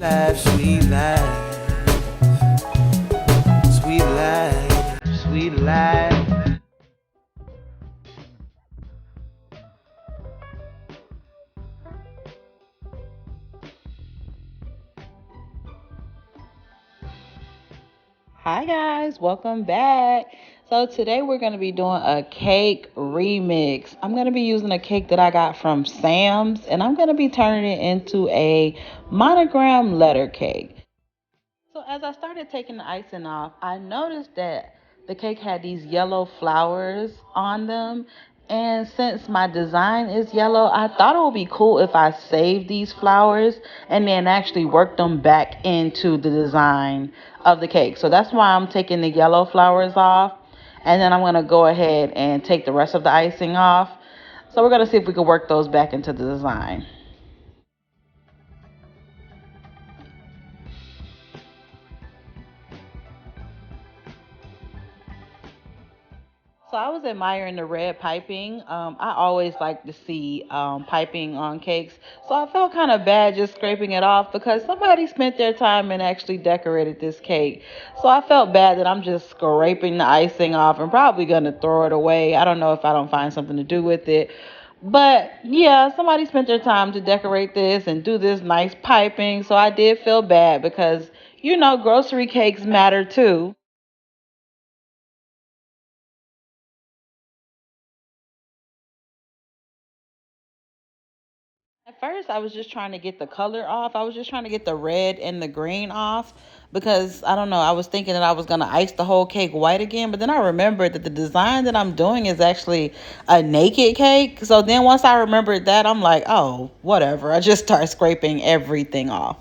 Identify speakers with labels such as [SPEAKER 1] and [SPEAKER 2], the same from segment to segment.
[SPEAKER 1] Life, sweet life, sweet life, sweet life.
[SPEAKER 2] Hi guys, welcome back. So today we're going to be doing a cake remix. I'm going to be using a cake that I got from Sam's and I'm going to be turning it into a monogram letter cake. So as I started taking the icing off, I noticed that the cake had these yellow flowers on them. And since my design is yellow, I thought it would be cool if I saved these flowers and then actually worked them back into the design of the cake. So that's why I'm taking the yellow flowers off. And then I'm going to go ahead and take the rest of the icing off. So we're going to see if we can work those back into the design. So I was admiring the red piping. I always like to see piping on cakes. So I felt kind of bad just scraping it off because somebody spent their time and actually decorated this cake. So I felt bad that I'm just scraping the icing off and probably going to throw it away. I don't know if I don't find something to do with it. But yeah, somebody spent their time to decorate this and do this nice piping. So I did feel bad because, grocery cakes matter too. At first, I was just trying to get the color off. I was just trying to get the red and the green off because I don't know. I was thinking that I was going to ice the whole cake white again, but then I remembered that the design that I'm doing is actually a naked cake. So then once I remembered that, I'm like, oh, whatever. I just start scraping everything off.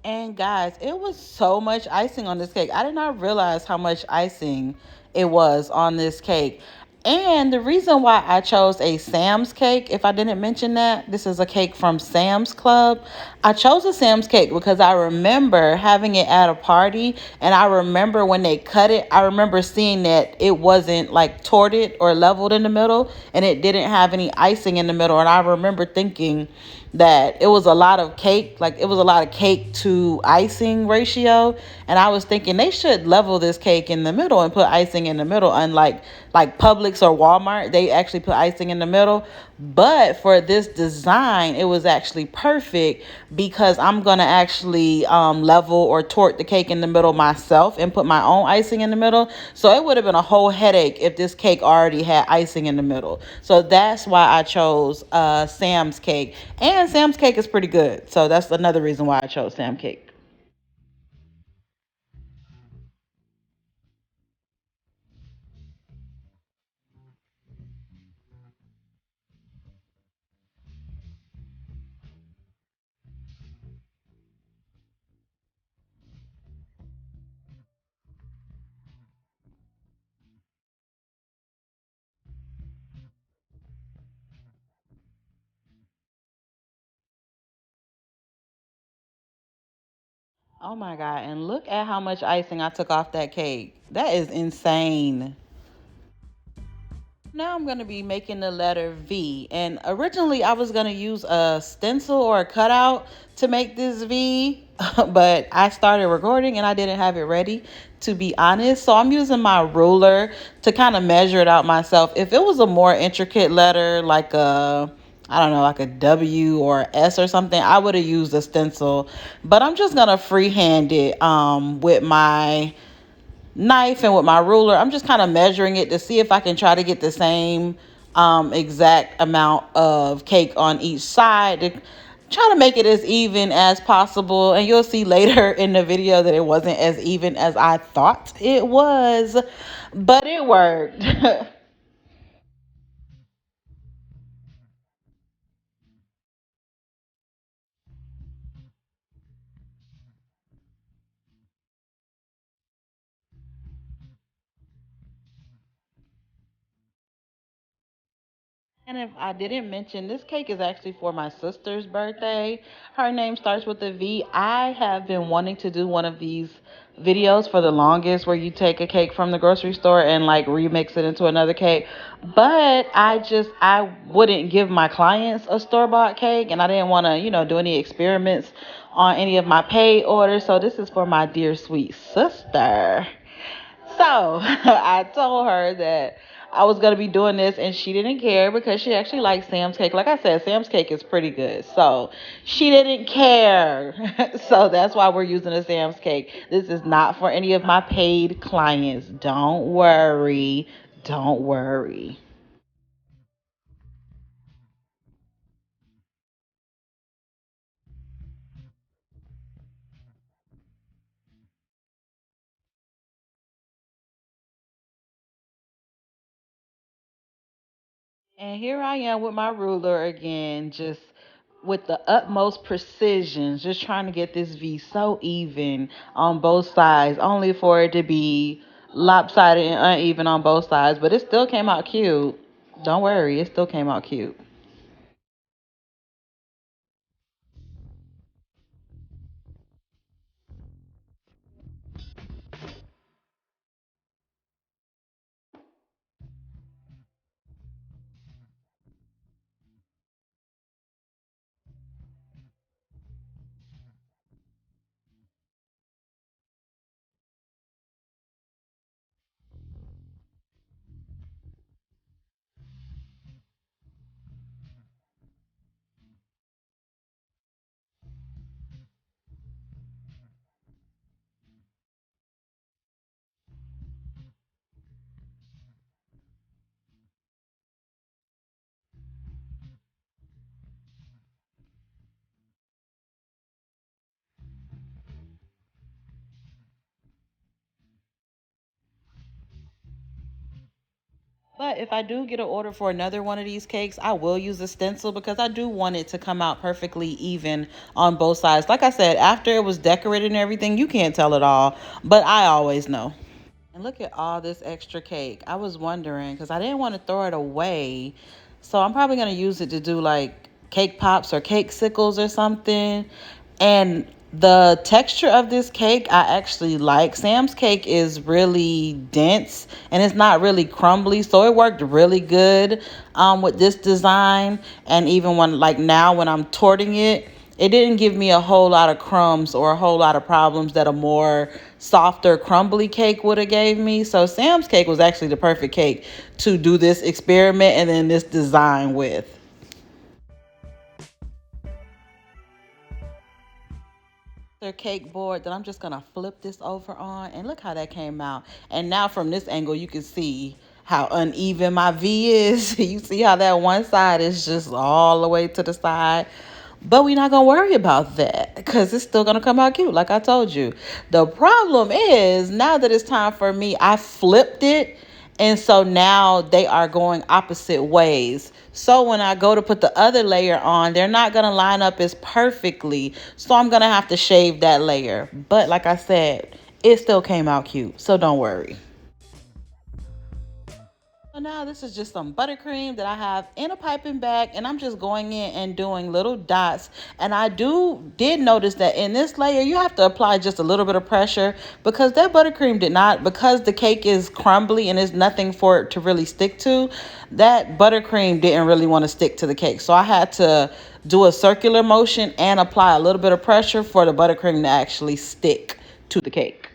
[SPEAKER 2] And guys, it was so much icing on this cake. I did not realize how much icing it was on this cake. And the reason why I chose a Sam's cake, if I didn't mention that, this is a cake from Sam's Club. I chose a Sam's cake because I remember having it at a party. And I remember when they cut it, I remember seeing that it wasn't like torted or leveled in the middle and it didn't have any icing in the middle. And I remember thinking, that it was a lot of cake, like it was a lot of cake to icing ratio. And I was thinking they should level this cake in the middle and put icing in the middle, unlike like Publix or Walmart, they actually put icing in the middle. But for this design, it was actually perfect because I'm gonna actually level or tort the cake in the middle myself and put my own icing in the middle. So it would have been a whole headache if this cake already had icing in the middle. So that's why I chose Sam's cake. And Sam's cake is pretty good. So that's another reason why I chose Sam cake. Oh my God. And look at how much icing I took off that cake. That is insane. Now I'm going to be making the letter V. And originally I was going to use a stencil or a cutout to make this V, but I started recording and I didn't have it ready, to be honest. So I'm using my ruler to kind of measure it out myself. If it was a more intricate letter, like I don't know, like a W or S or something, I would have used a stencil. But I'm just going to freehand it with my knife and with my ruler. I'm just kind of measuring it to see if I can try to get the same exact amount of cake on each side to try to make it as even as possible. And you'll see later in the video that it wasn't as even as I thought it was, but it worked. And if I didn't mention, this cake is actually for my sister's birthday. Her name starts with a V. I have been wanting to do one of these videos for the longest where you take a cake from the grocery store and like remix it into another cake. But I wouldn't give my clients a store-bought cake and I didn't want to, do any experiments on any of my paid orders. So this is for my dear sweet sister. So I told her that I was gonna be doing this, and she didn't care because she actually likes Sam's cake. Like I said, Sam's cake is pretty good, so she didn't care. So that's why we're using a Sam's cake. This is not for any of my paid clients. Don't worry. Don't worry. And here I am with my ruler again, just with the utmost precision, just trying to get this V so even on both sides, only for it to be lopsided and uneven on both sides. But it still came out cute. Don't worry, it still came out cute. But if I do get an order for another one of these cakes, I will use a stencil because I do want it to come out perfectly even on both sides. Like I said, after it was decorated and everything, you can't tell it all, but I always know. And look at all this extra cake. I was wondering because I didn't want to throw it away. So I'm probably going to use it to do like cake pops or cake sickles or something. And the texture of this cake, I actually like. Sam's cake is really dense and it's not really crumbly. So it worked really good with this design. And even when, like now, when I'm torting it, it didn't give me a whole lot of crumbs or a whole lot of problems that a more softer crumbly cake would have gave me. So Sam's cake was actually the perfect cake to do this experiment and then this design with. Their cake board that I'm just gonna flip this over on, and look how that came out. And now from this angle you can see how uneven my V is. You see how that one side is just all the way to the side. But we're not gonna worry about that because it's still gonna come out cute, like I told you. The problem is now that it's time for me, I flipped it, and so now they are going opposite ways. So when I go to put the other layer on, they're not gonna line up as perfectly. So I'm gonna have to shave that layer. But like I said, it still came out cute. So don't worry. So now this is just some buttercream that I have in a piping bag, and I'm just going in and doing little dots. And I did notice that in this layer you have to apply just a little bit of pressure because that buttercream did not, because the cake is crumbly and there's nothing for it to really stick to. That buttercream didn't really want to stick to the cake, so I had to do a circular motion and apply a little bit of pressure for the buttercream to actually stick to the cake.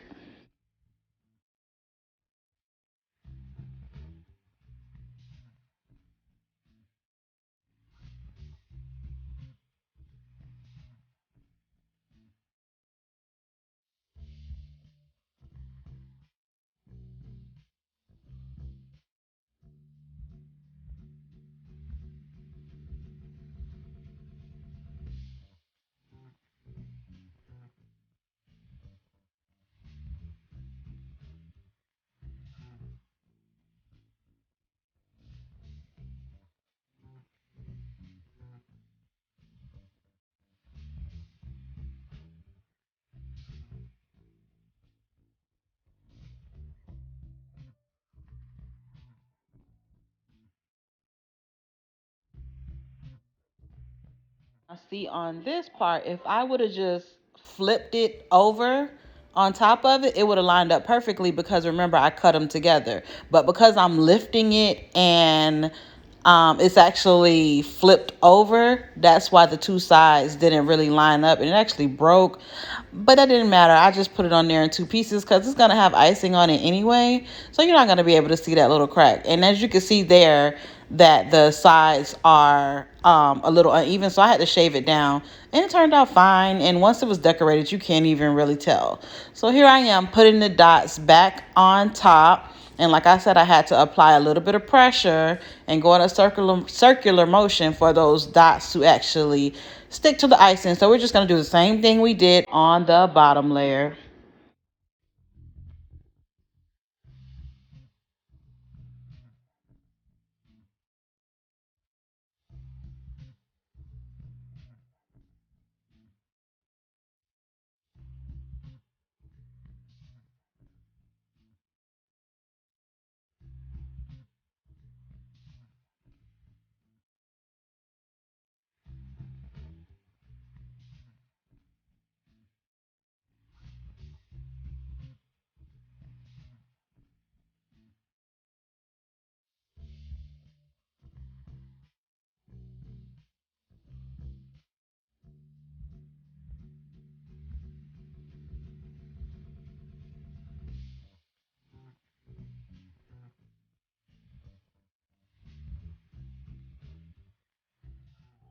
[SPEAKER 2] See, on this part, if I would have just flipped it over on top of it, it would have lined up perfectly because remember, I cut them together. But because I'm lifting it and it's actually flipped over, that's why the two sides didn't really line up and it actually broke. But that didn't matter. I just put it on there in two pieces because it's going to have icing on it anyway. So you're not going to be able to see that little crack. And as you can see there, that the sides are a little uneven, so I had to shave it down and it turned out fine. And once it was decorated, you can't even really tell. So here I am putting the dots back on top, and like I said, I had to apply a little bit of pressure and go in a circular motion for those dots to actually stick to the icing. So we're just going to do the same thing we did on the bottom layer.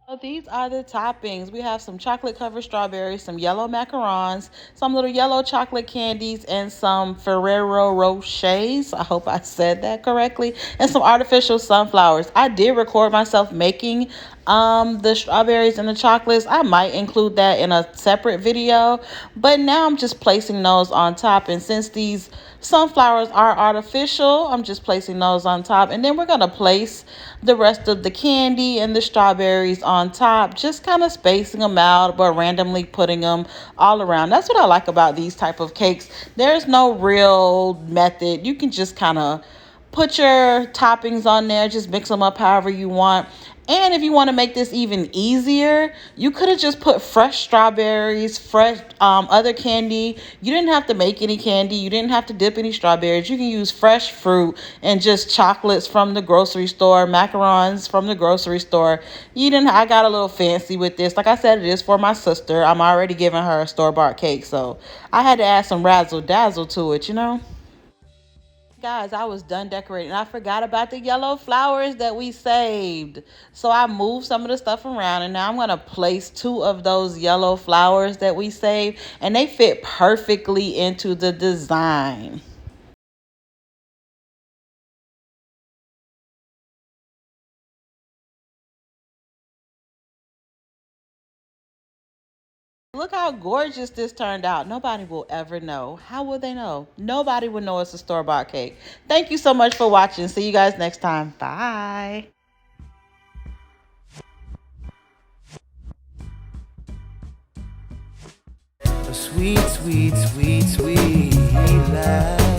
[SPEAKER 2] So these are the toppings. We have some chocolate covered strawberries, some yellow macarons, some little yellow chocolate candies, and some Ferrero Rochers. I hope I said that correctly. And some artificial sunflowers. I did record myself making the strawberries and the chocolates. I might include that in a separate video, but now I'm just placing those on top. And since these sunflowers are artificial, I'm just placing those on top, and then we're going to place the rest of the candy and the strawberries on top, just kind of spacing them out but randomly putting them all around. That's what I like about these type of cakes. There's no real method. You can just kind of put your toppings on there, just mix them up however you want. And if you want to make this even easier, you could have just put fresh strawberries, fresh other candy. You didn't have to make any candy. You didn't have to dip any strawberries. You can use fresh fruit and just chocolates from the grocery store, macarons from the grocery store. You didn't. I got a little fancy with this. Like I said, it is for my sister. I'm already giving her a store-bought cake, so I had to add some razzle dazzle to it, you know. Guys, I was done decorating. I forgot about the yellow flowers that we saved. So I moved some of the stuff around, and now I'm going to place two of those yellow flowers that we saved, and they fit perfectly into the design. Look how gorgeous this turned out. Nobody will ever know. How will they know? Nobody will know it's a store-bought cake. Thank you so much for watching. See you guys next time. Bye.
[SPEAKER 1] A sweet, sweet, sweet, sweet life.